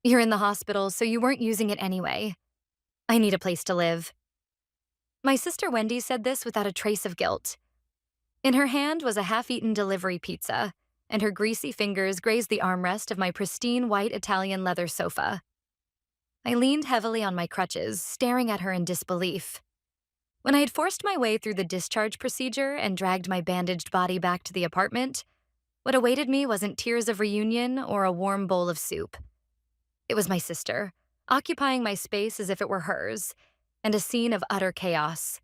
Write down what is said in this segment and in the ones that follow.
You're in the hospital, so you weren't using it anyway. I need a place to live. My sister Wendy said this without a trace of guilt. In her hand was a half-eaten delivery pizza, and her greasy fingers grazed the armrest of my pristine white Italian leather sofa. I leaned heavily on my crutches, staring at her in disbelief. When I had forced my way through the discharge procedure and dragged my bandaged body back to the apartment, what awaited me wasn't tears of reunion or a warm bowl of soup. It was my sister, occupying my space as if it were hers, and a scene of utter chaos.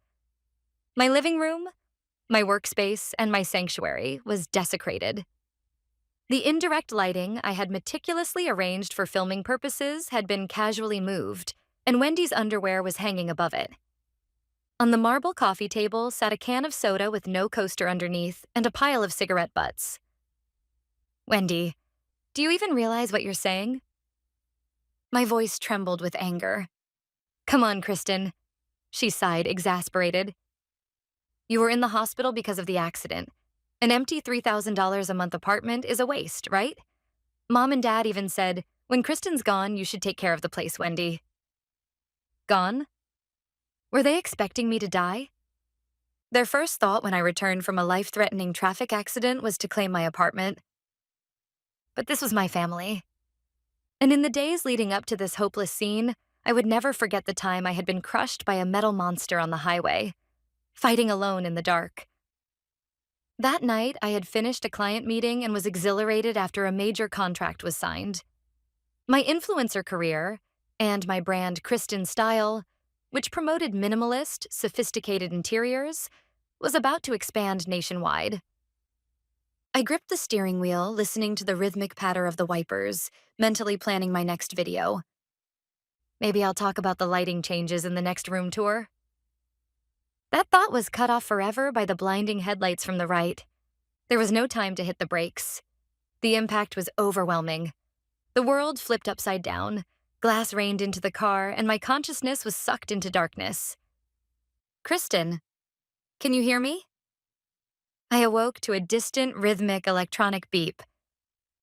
My living room, my workspace, and my sanctuary was desecrated. The indirect lighting I had meticulously arranged for filming purposes had been casually moved, and Wendy's underwear was hanging above it. On the marble coffee table sat a can of soda with no coaster underneath and a pile of cigarette butts. Wendy, do you even realize what you're saying? My voice trembled with anger. Come on, Kristen, she sighed, exasperated. You were in the hospital because of the accident. An empty $3,000 a month apartment is a waste, right? Mom and Dad even said, when Kristen's gone, you should take care of the place, Wendy. Gone? Were they expecting me to die? Their first thought when I returned from a life-threatening traffic accident was to claim my apartment. But this was my family. And in the days leading up to this hopeless scene, I would never forget the time I had been crushed by a metal monster on the highway, fighting alone in the dark. That night, I had finished a client meeting and was exhilarated after a major contract was signed. My influencer career, and my brand Kristen Style, which promoted minimalist, sophisticated interiors, was about to expand nationwide. I gripped the steering wheel, listening to the rhythmic patter of the wipers, mentally planning my next video. Maybe I'll talk about the lighting changes in the next room tour. That thought was cut off forever by the blinding headlights from the right. There was no time to hit the brakes. The impact was overwhelming. The world flipped upside down, glass rained into the car, and my consciousness was sucked into darkness. Kristen, can you hear me? I awoke to a distant, rhythmic electronic beep.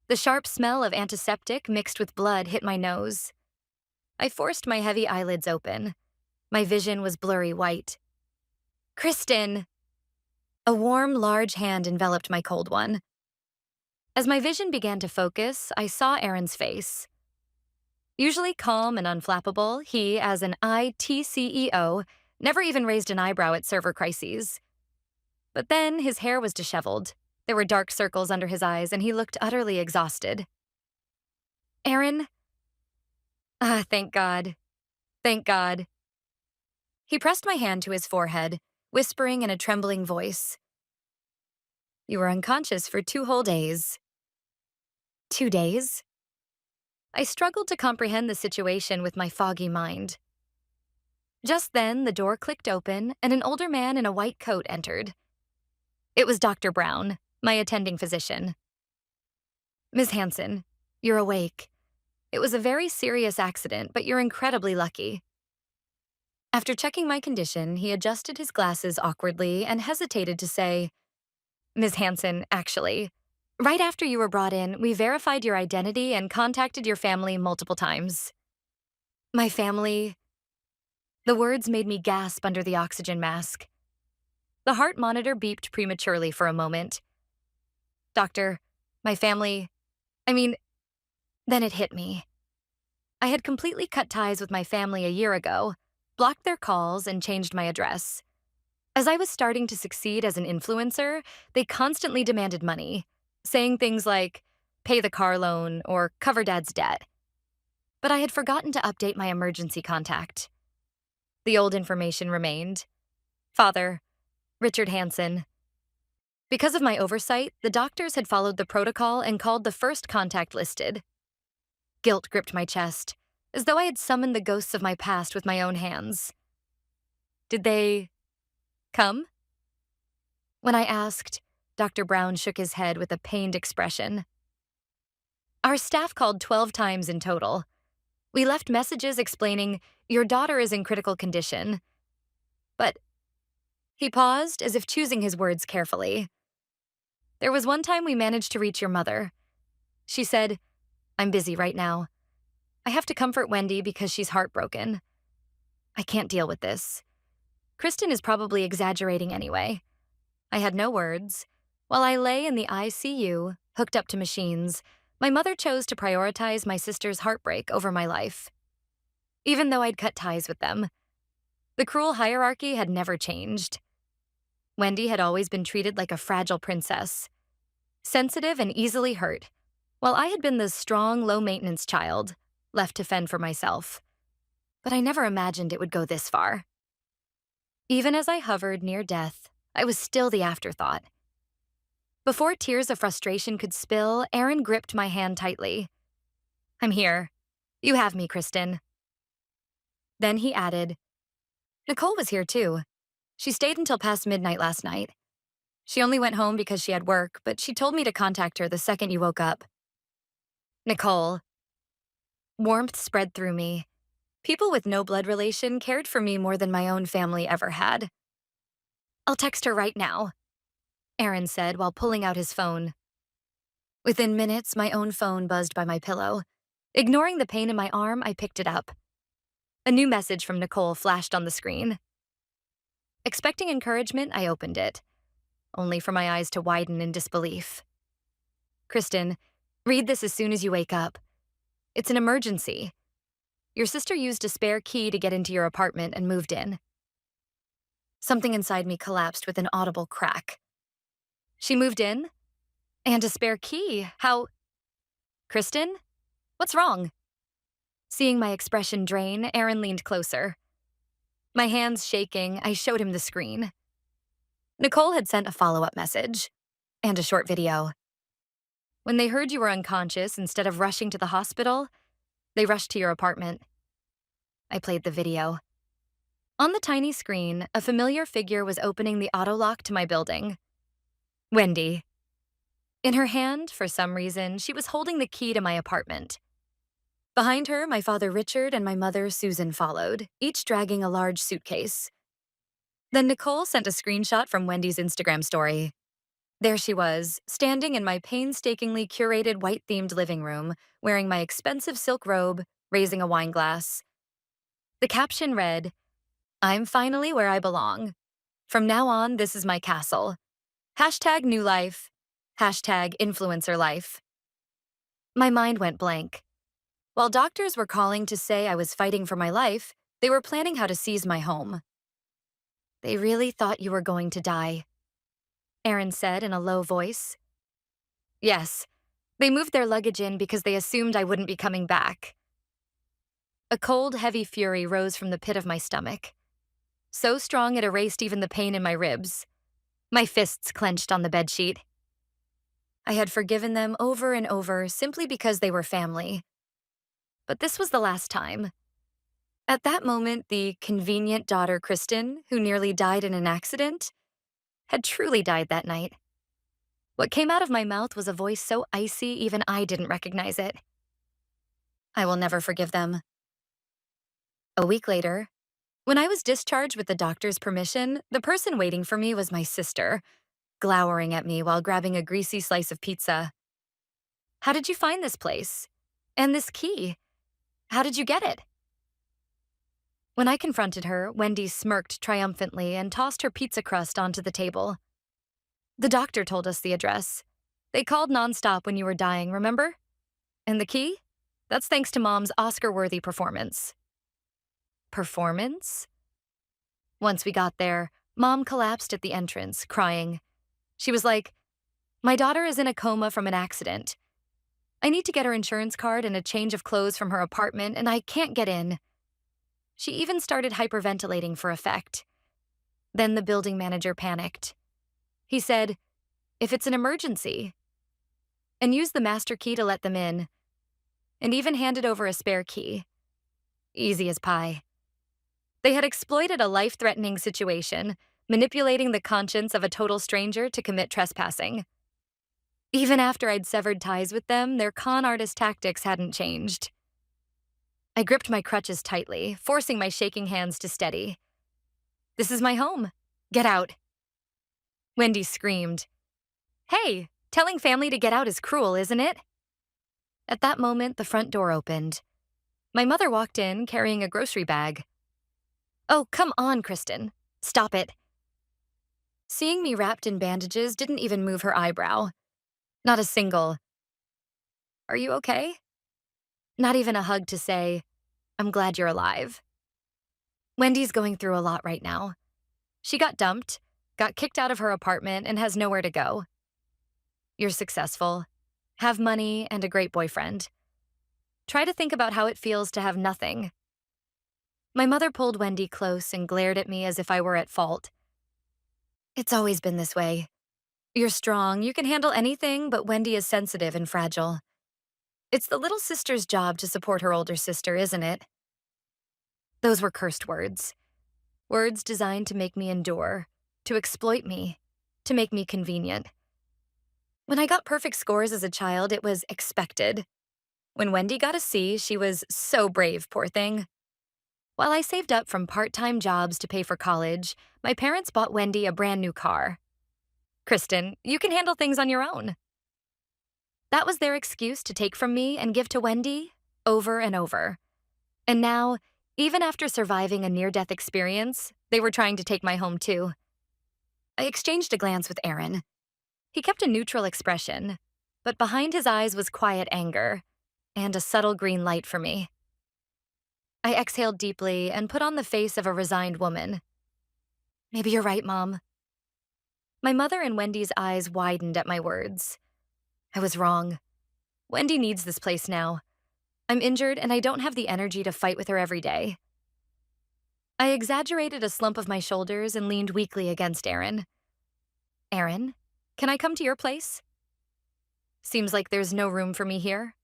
The sharp smell of antiseptic mixed with blood hit my nose. I forced my heavy eyelids open. My vision was blurry white. Kristen! A warm, large hand enveloped my cold one. As my vision began to focus, I saw Aaron's face. Usually calm and unflappable, he, as an IT CEO, never even raised an eyebrow at server crises. But then his hair was disheveled. There were dark circles under his eyes, and he looked utterly exhausted. Aaron? Ah, thank God. Thank God. He pressed my hand to his forehead, whispering in a trembling voice. You were unconscious for 2 whole days. 2 days? I struggled to comprehend the situation with my foggy mind. Just then, the door clicked open, and an older man in a white coat entered. It was Dr. Brown, my attending physician. Ms. Hansen, you're awake. It was a very serious accident, but you're incredibly lucky. After checking my condition, he adjusted his glasses awkwardly and hesitated to say, Ms. Hansen, actually, right after you were brought in, we verified your identity and contacted your family multiple times. My family? The words made me gasp under the oxygen mask. The heart monitor beeped prematurely for a moment. Doctor, my family, then it hit me. I had completely cut ties with my family a year ago, blocked their calls, and changed my address. As I was starting to succeed as an influencer, they constantly demanded money, saying things like, pay the car loan or cover Dad's debt. But I had forgotten to update my emergency contact. The old information remained. Father, Richard Hansen. Because of my oversight, the doctors had followed the protocol and called the first contact listed. Guilt gripped my chest, as though I had summoned the ghosts of my past with my own hands. Did they come? When I asked, Dr. Brown shook his head with a pained expression. Our staff called 12 times in total. We left messages explaining, your daughter is in critical condition. But he paused, as if choosing his words carefully. There was one time we managed to reach your mother. She said, I'm busy right now. I have to comfort Wendy because she's heartbroken. I can't deal with this. Kristen is probably exaggerating anyway. I had no words. While I lay in the ICU, hooked up to machines, my mother chose to prioritize my sister's heartbreak over my life. Even though I'd cut ties with them, the cruel hierarchy had never changed. Wendy had always been treated like a fragile princess, sensitive and easily hurt, while I had been the strong, low-maintenance child, left to fend for myself. But I never imagined it would go this far. Even as I hovered near death, I was still the afterthought. Before tears of frustration could spill, Aaron gripped my hand tightly. "I'm here. You have me, Kristen." Then he added, "Nicole was here too. She stayed until past midnight last night. She only went home because she had work, but she told me to contact her the second you woke up." Nicole. Warmth spread through me. People with no blood relation cared for me more than my own family ever had. "I'll text her right now," Aaron said while pulling out his phone. Within minutes, my own phone buzzed by my pillow. Ignoring the pain in my arm, I picked it up. A new message from Nicole flashed on the screen. Expecting encouragement, I opened it, only for my eyes to widen in disbelief. "Kristen, read this as soon as you wake up. It's an emergency. Your sister used a spare key to get into your apartment and moved in." Something inside me collapsed with an audible crack. "She moved in? And a spare key? How—" "Kristen? What's wrong?" Seeing my expression drain, Aaron leaned closer. My hands shaking, I showed him the screen. Nicole had sent a follow-up message and a short video. "When they heard you were unconscious, instead of rushing to the hospital, they rushed to your apartment." I played the video. On the tiny screen, a familiar figure was opening the auto-lock to my building. Wendy. In her hand, for some reason, she was holding the key to my apartment. Behind her, my father Richard and my mother Susan followed, each dragging a large suitcase. Then Nicole sent a screenshot from Wendy's Instagram story. There she was, standing in my painstakingly curated white-themed living room, wearing my expensive silk robe, raising a wine glass. The caption read, "I'm finally where I belong. From now on, this is my castle. Hashtag new life. Hashtag influencer life." My mind went blank. While doctors were calling to say I was fighting for my life, they were planning how to seize my home. "They really thought you were going to die," Aaron said in a low voice. "Yes, they moved their luggage in because they assumed I wouldn't be coming back." A cold, heavy fury rose from the pit of my stomach. So strong it erased even the pain in my ribs. My fists clenched on the bedsheet. I had forgiven them over and over simply because they were family. But this was the last time. At that moment, the convenient daughter Kristen, who nearly died in an accident, had truly died that night. What came out of my mouth was a voice so icy even I didn't recognize it. I will never forgive them. A week later, when I was discharged with the doctor's permission, the person waiting for me was my sister, glowering at me while grabbing a greasy slice of pizza. "How did you find this place? And this key? How did you get it?" When I confronted her, Wendy smirked triumphantly and tossed her pizza crust onto the table. "The doctor told us the address. They called nonstop when you were dying, remember? And the key? That's thanks to Mom's Oscar-worthy performance." Performance? Once we got there, Mom collapsed at the entrance, crying. She was like, "My daughter is in a coma from an accident. I need to get her insurance card and a change of clothes from her apartment, and I can't get in." She even started hyperventilating for effect. Then the building manager panicked. He said, "If it's an emergency," and used the master key to let them in, and even handed over a spare key. Easy as pie. They had exploited a life-threatening situation, manipulating the conscience of a total stranger to commit trespassing. Even after I'd severed ties with them, their con artist tactics hadn't changed. I gripped my crutches tightly, forcing my shaking hands to steady. "This is my home. Get out." Wendy screamed. "Hey, telling family to get out is cruel, isn't it?" At that moment, the front door opened. My mother walked in carrying a grocery bag. Oh, come on, Kristen. Stop it. Seeing me wrapped in bandages didn't even move her eyebrow. Not a single, "Are you okay?" Not even a hug to say, "I'm glad you're alive." Wendy's going through a lot right now. She got dumped, got kicked out of her apartment, and has nowhere to go. You're successful, have money, and a great boyfriend. Try to think about how it feels to have nothing. My mother pulled Wendy close and glared at me as if I were at fault. It's always been this way. You're strong, you can handle anything, but Wendy is sensitive and fragile. It's the little sister's job to support her older sister, isn't it? Those were cursed words. Words designed to make me endure, to exploit me, to make me convenient. When I got perfect scores as a child, it was expected. When Wendy got a C, she was so brave, poor thing. While I saved up from part-time jobs to pay for college, my parents bought Wendy a brand new car. Kristen, you can handle things on your own. That was their excuse to take from me and give to Wendy over and over. And now, even after surviving a near-death experience, they were trying to take my home too. I exchanged a glance with Aaron. He kept a neutral expression, but behind his eyes was quiet anger and a subtle green light for me. I exhaled deeply and put on the face of a resigned woman. Maybe you're right, Mom. My mother and Wendy's eyes widened at my words. I was wrong. Wendy needs this place now. I'm injured and I don't have the energy to fight with her every day. I exaggerated a slump of my shoulders and leaned weakly against Aaron. Aaron, can I come to your place? Seems like there's no room for me here.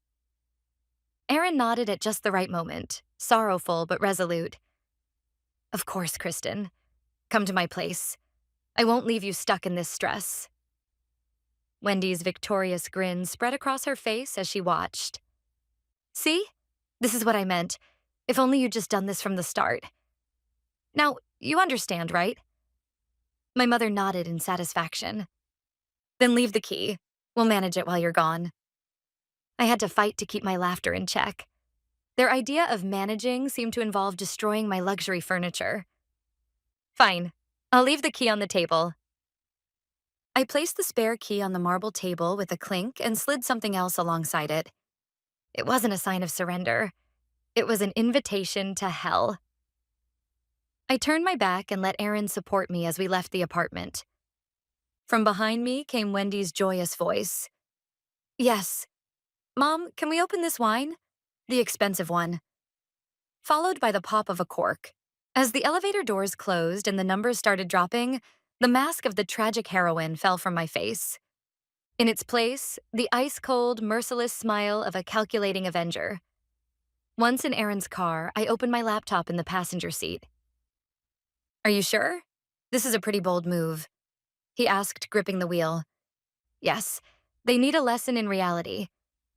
Aaron nodded at just the right moment, sorrowful but resolute. Of course, Kristen. Come to my place. I won't leave you stuck in this stress. Wendy's victorious grin spread across her face as she watched. See? This is what I meant. If only you'd just done this from the start. Now, you understand, right? My mother nodded in satisfaction. Then leave the key. We'll manage it while you're gone. I had to fight to keep my laughter in check. Their idea of managing seemed to involve destroying my luxury furniture. Fine. I'll leave the key on the table. I placed the spare key on the marble table with a clink and slid something else alongside it. It wasn't a sign of surrender. It was an invitation to hell. I turned my back and let Aaron support me as we left the apartment. From behind me came Wendy's joyous voice. Yes. Mom, can we open this wine? The expensive one. Followed by the pop of a cork. As the elevator doors closed and the numbers started dropping, the mask of the tragic heroine fell from my face. In its place, the ice-cold, merciless smile of a calculating avenger. Once in Aaron's car, I opened my laptop in the passenger seat. Are you sure? This is a pretty bold move, he asked, gripping the wheel. Yes, they need a lesson in reality.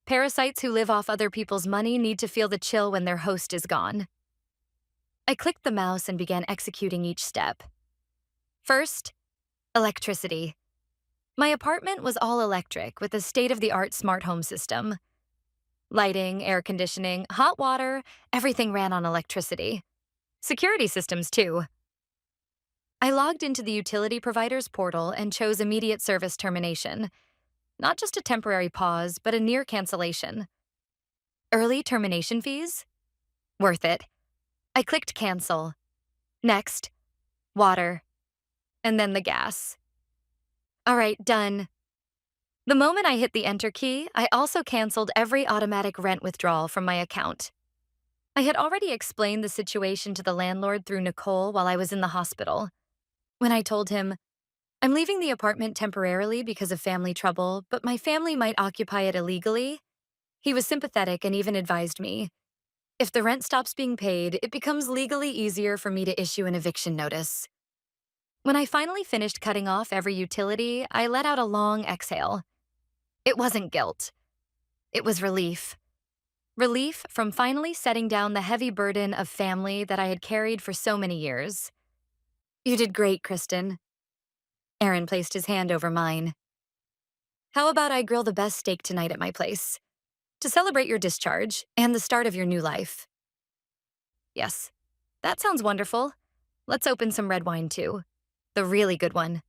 Parasites who live off other people's money need to feel the chill when their host is gone. I clicked the mouse and began executing each step. First, electricity. My apartment was all electric with a state-of-the-art smart home system. Lighting, air conditioning, hot water, everything ran on electricity. Security systems, too. I logged into the utility provider's portal and chose immediate service termination. Not just a temporary pause, but a near cancellation. Early termination fees? Worth it. I clicked cancel. Next, water. And then the gas. All right, done. The moment I hit the enter key, I also canceled every automatic rent withdrawal from my account. I had already explained the situation to the landlord through Nicole while I was in the hospital. When I told him, I'm leaving the apartment temporarily because of family trouble, but my family might occupy it illegally, he was sympathetic and even advised me, if the rent stops being paid, it becomes legally easier for me to issue an eviction notice. When I finally finished cutting off every utility, I let out a long exhale. It wasn't guilt. It was relief. Relief from finally setting down the heavy burden of family that I had carried for so many years. You did great, Kristen. Aaron placed his hand over mine. How about I grill the best steak tonight at my place? To celebrate your discharge and the start of your new life. Yes. That sounds wonderful. Let's open some red wine too. The really good one.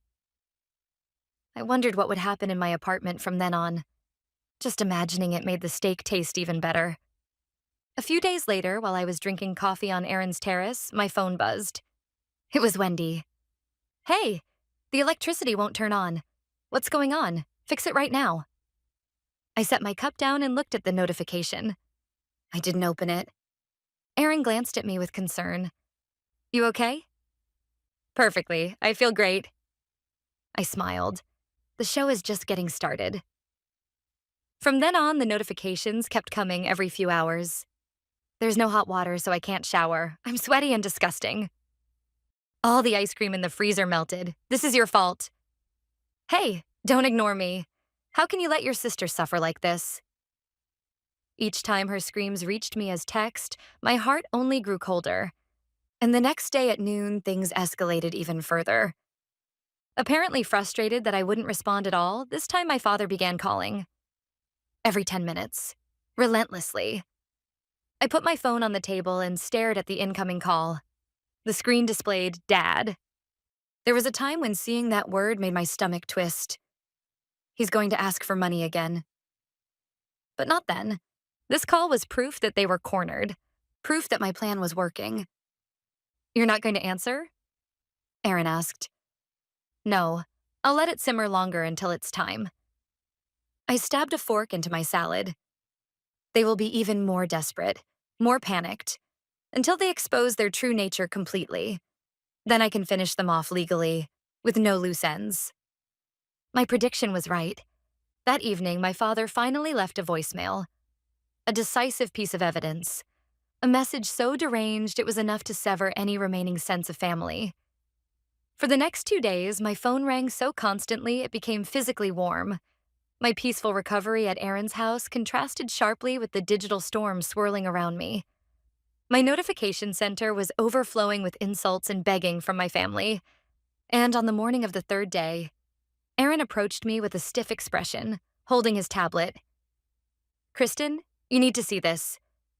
I wondered what would happen in my apartment from then on. Just imagining it made the steak taste even better. A few days later, while I was drinking coffee on Aaron's terrace, my phone buzzed. It was Wendy. Hey, the electricity won't turn on. What's going on? Fix it right now. I set my cup down and looked at the notification. I didn't open it. Aaron glanced at me with concern. You okay? Perfectly. I feel great. I smiled. The show is just getting started. From then on, the notifications kept coming every few hours. There's no hot water, so I can't shower. I'm sweaty and disgusting. All the ice cream in the freezer melted. This is your fault. Hey, don't ignore me. How can you let your sister suffer like this? Each time her screams reached me as text, my heart only grew colder. And the next day at noon, things escalated even further. Apparently frustrated that I wouldn't respond at all, this time my father began calling. Every 10 minutes. Relentlessly. I put my phone on the table and stared at the incoming call. The screen displayed Dad. There was a time when seeing that word made my stomach twist. He's going to ask for money again. But not then. This call was proof that they were cornered. Proof that my plan was working. You're not going to answer? Aaron asked. No. I'll let it simmer longer until it's time. I stabbed a fork into my salad. They will be even more desperate, more panicked, until they expose their true nature completely. Then I can finish them off legally, with no loose ends. My prediction was right. That evening, my father finally left a voicemail. A decisive piece of evidence. A message so deranged it was enough to sever any remaining sense of family. For the next 2 days, my phone rang so constantly it became physically warm. My peaceful recovery at Aaron's house contrasted sharply with the digital storm swirling around me. My notification center was overflowing with insults and begging from my family. And on the morning of the third day, Aaron approached me with a stiff expression, holding his tablet. Kristen, you need to see this.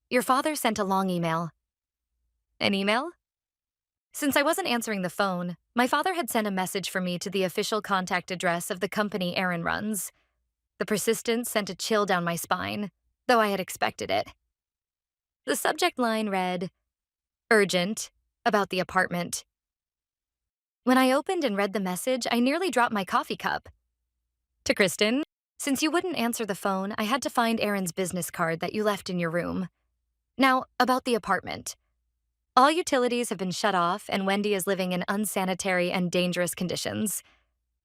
Your father sent a long email. An email? Since I wasn't answering the phone, my father had sent a message for me to the official contact address of the company Aaron runs. The persistence sent a chill down my spine, though I had expected it. The subject line read, Urgent, about the apartment. When I opened and read the message, I nearly dropped my coffee cup. To Kristen, since you wouldn't answer the phone, I had to find Aaron's business card that you left in your room. Now, about the apartment. All utilities have been shut off, and Wendy is living in unsanitary and dangerous conditions.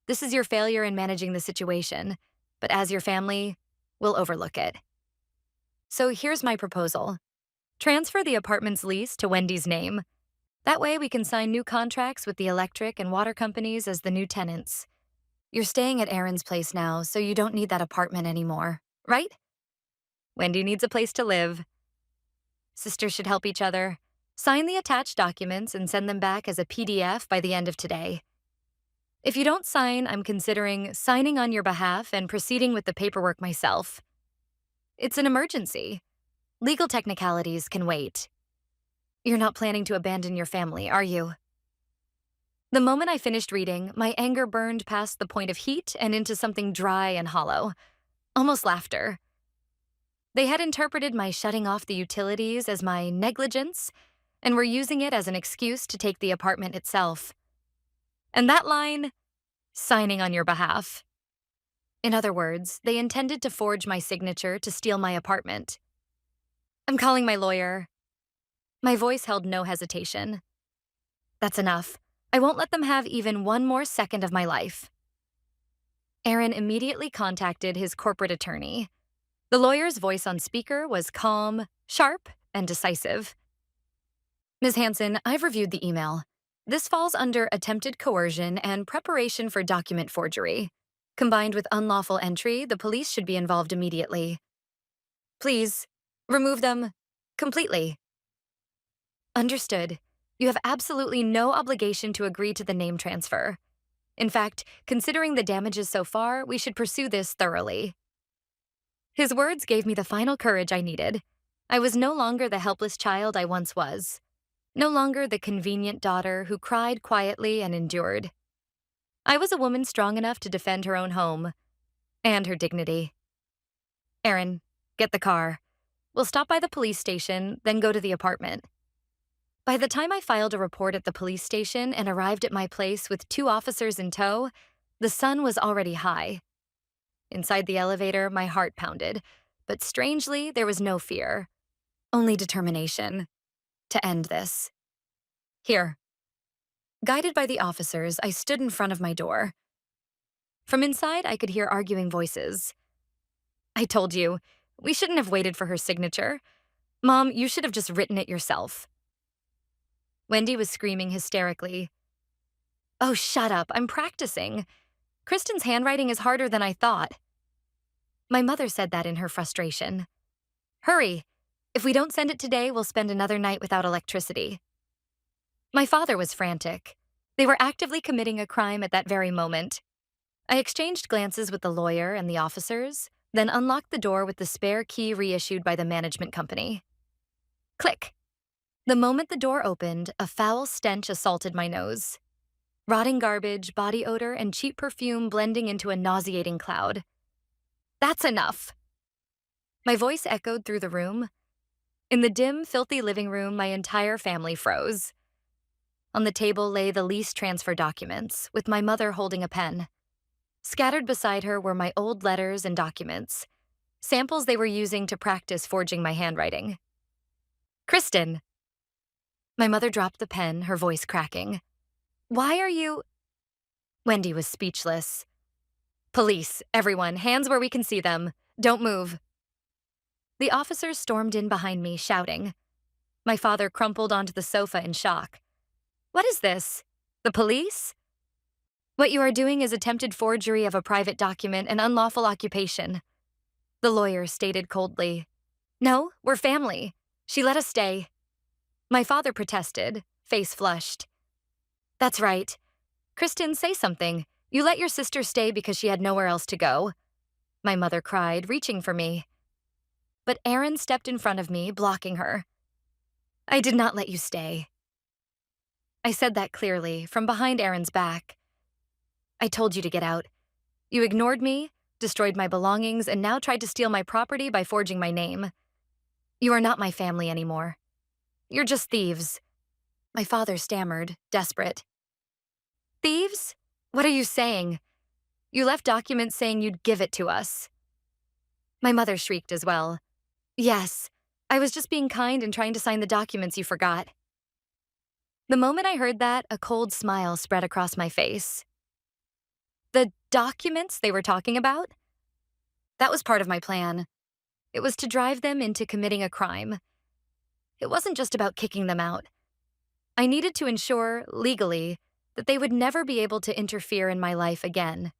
This is your failure in managing the situation, but as your family, we'll overlook it. So here's my proposal. Transfer the apartment's lease to Wendy's name. That way we can sign new contracts with the electric and water companies as the new tenants. You're staying at Aaron's place now, so you don't need that apartment anymore, right? Wendy needs a place to live. Sisters should help each other. Sign the attached documents and send them back as a PDF by the end of today. If you don't sign, I'm considering signing on your behalf and proceeding with the paperwork myself. It's an emergency. Legal technicalities can wait. You're not planning to abandon your family, are you? The moment I finished reading, my anger burned past the point of heat and into something dry and hollow, almost laughter. They had interpreted my shutting off the utilities as my negligence and were using it as an excuse to take the apartment itself. And that line, signing on your behalf. In other words, they intended to forge my signature to steal my apartment. I'm calling my lawyer. My voice held no hesitation. That's enough. I won't let them have even one more second of my life. Aaron immediately contacted his corporate attorney. The lawyer's voice on speaker was calm, sharp, and decisive. Ms. Hansen, I've reviewed the email. This falls under attempted coercion and preparation for document forgery. Combined with unlawful entry, the police should be involved immediately. Please, remove them completely. Understood. You have absolutely no obligation to agree to the name transfer. In fact, considering the damages so far, we should pursue this thoroughly. His words gave me the final courage I needed. I was no longer the helpless child I once was. No longer the convenient daughter who cried quietly and endured. I was a woman strong enough to defend her own home and her dignity. Erin, get the car. We'll stop by the police station, then go to the apartment. By the time I filed a report at the police station and arrived at my place with 2 officers in tow, the sun was already high. Inside the elevator, my heart pounded, but strangely, there was no fear, only determination to end this. Here. Guided by the officers, I stood in front of my door. From inside, I could hear arguing voices. I told you, we shouldn't have waited for her signature. Mom, you should have just written it yourself. Wendy was screaming hysterically. Oh, shut up, I'm practicing. Kristen's handwriting is harder than I thought. My mother said that in her frustration. Hurry. If we don't send it today, we'll spend another night without electricity. My father was frantic. They were actively committing a crime at that very moment. I exchanged glances with the lawyer and the officers, then unlocked the door with the spare key reissued by the management company. Click. The moment the door opened, a foul stench assaulted my nose. Rotting garbage, body odor, and cheap perfume blending into a nauseating cloud. That's enough. My voice echoed through the room. In the dim, filthy living room, my entire family froze. On the table lay the lease transfer documents, with my mother holding a pen. Scattered beside her were my old letters and documents, samples they were using to practice forging my handwriting. Kristen! My mother dropped the pen, her voice cracking. Why are you… Wendy was speechless. Police, everyone, hands where we can see them. Don't move. The officers stormed in behind me, shouting. My father crumpled onto the sofa in shock. What is this? The police? What you are doing is attempted forgery of a private document and unlawful occupation. The lawyer stated coldly. No, we're family. She let us stay. My father protested, face flushed. That's right. Kristen, say something. You let your sister stay because she had nowhere else to go. My mother cried, reaching for me. But Erin stepped in front of me, blocking her. I did not let you stay. I said that clearly, from behind Erin's back. I told you to get out. You ignored me, destroyed my belongings, and now tried to steal my property by forging my name. You are not my family anymore. You're just thieves. My father stammered, desperate. Thieves? What are you saying? You left documents saying you'd give it to us. My mother shrieked as well. Yes, I was just being kind and trying to sign the documents you forgot. The moment I heard that, a cold smile spread across my face. The documents they were talking about? That was part of my plan. It was to drive them into committing a crime. It wasn't just about kicking them out. I needed to ensure, legally, that they would never be able to interfere in my life again.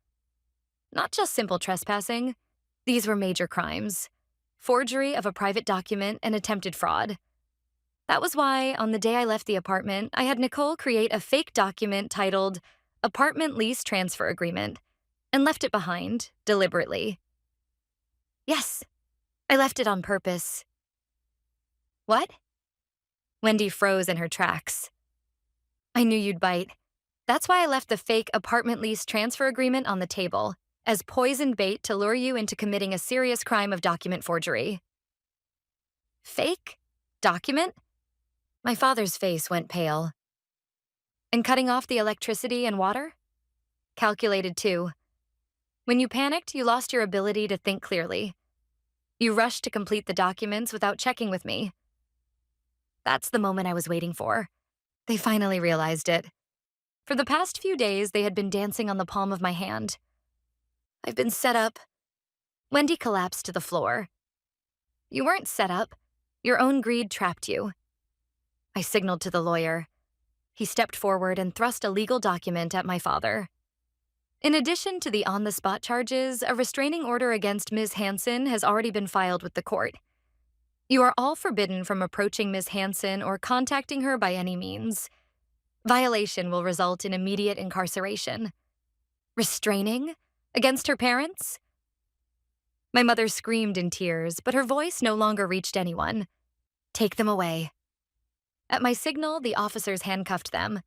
Not just simple trespassing. These were major crimes. Forgery of a private document and attempted fraud. That was why, on the day I left the apartment, I had Nicole create a fake document titled Apartment Lease Transfer Agreement and left it behind, deliberately. Yes, I left it on purpose. What? Wendy froze in her tracks. I knew you'd bite. That's why I left the fake apartment lease transfer agreement on the table, as poisoned bait to lure you into committing a serious crime of document forgery. Fake? Document? My father's face went pale. And cutting off the electricity and water? Calculated too. When you panicked, you lost your ability to think clearly. You rushed to complete the documents without checking with me. That's the moment I was waiting for. They finally realized it. For the past few days, they had been dancing on the palm of my hand. I've been set up. Wendy collapsed to the floor. You weren't set up. Your own greed trapped you. I signaled to the lawyer. He stepped forward and thrust a legal document at my father. In addition to the on-the-spot charges, a restraining order against Ms. Hansen has already been filed with the court. You are all forbidden from approaching Ms. Hansen or contacting her by any means. Violation will result in immediate incarceration. Restraining? Against her parents? My mother screamed in tears, but her voice no longer reached anyone. Take them away. At my signal, the officers handcuffed them.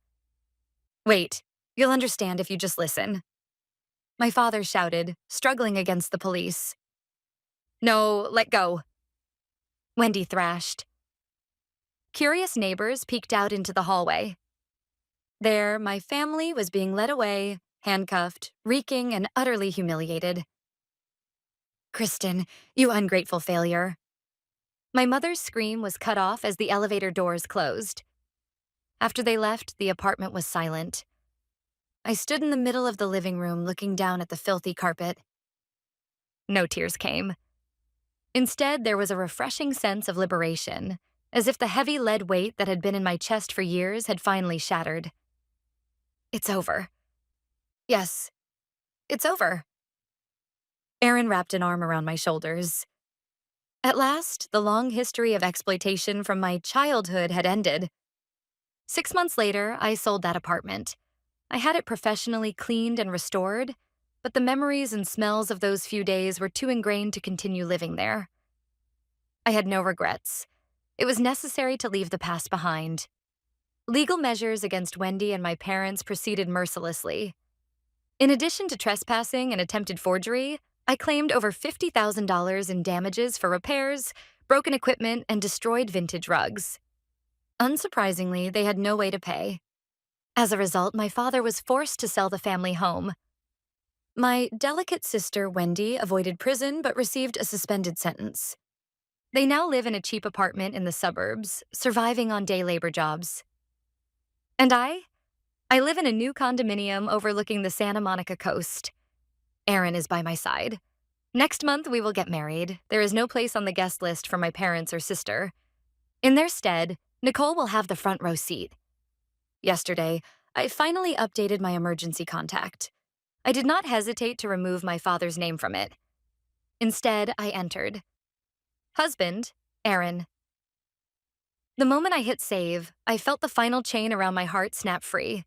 Wait, you'll understand if you just listen. My father shouted, struggling against the police. No, let go, Wendy thrashed. Curious neighbors peeked out into the hallway. There, my family was being led away, handcuffed, reeking, and utterly humiliated. Kristen, you ungrateful failure. My mother's scream was cut off as the elevator doors closed. After they left, the apartment was silent. I stood in the middle of the living room looking down at the filthy carpet. No tears came. Instead, there was a refreshing sense of liberation, as if the heavy lead weight that had been in my chest for years had finally shattered. It's over. Yes, it's over. Aaron wrapped an arm around my shoulders. At last, the long history of exploitation from my childhood had ended. 6 months later, I sold that apartment. I had it professionally cleaned and restored, but the memories and smells of those few days were too ingrained to continue living there. I had no regrets. It was necessary to leave the past behind. Legal measures against Wendy and my parents proceeded mercilessly. In addition to trespassing and attempted forgery, I claimed over $50,000 in damages for repairs, broken equipment, and destroyed vintage rugs. Unsurprisingly, they had no way to pay. As a result, my father was forced to sell the family home. My delicate sister, Wendy, avoided prison but received a suspended sentence. They now live in a cheap apartment in the suburbs, surviving on day labor jobs. And I live in a new condominium overlooking the Santa Monica coast. Aaron is by my side. Next month, we will get married. There is no place on the guest list for my parents or sister. In their stead, Nicole will have the front row seat. Yesterday, I finally updated my emergency contact. I did not hesitate to remove my father's name from it. Instead, I entered. Husband, Aaron. The moment I hit save, I felt the final chain around my heart snap free.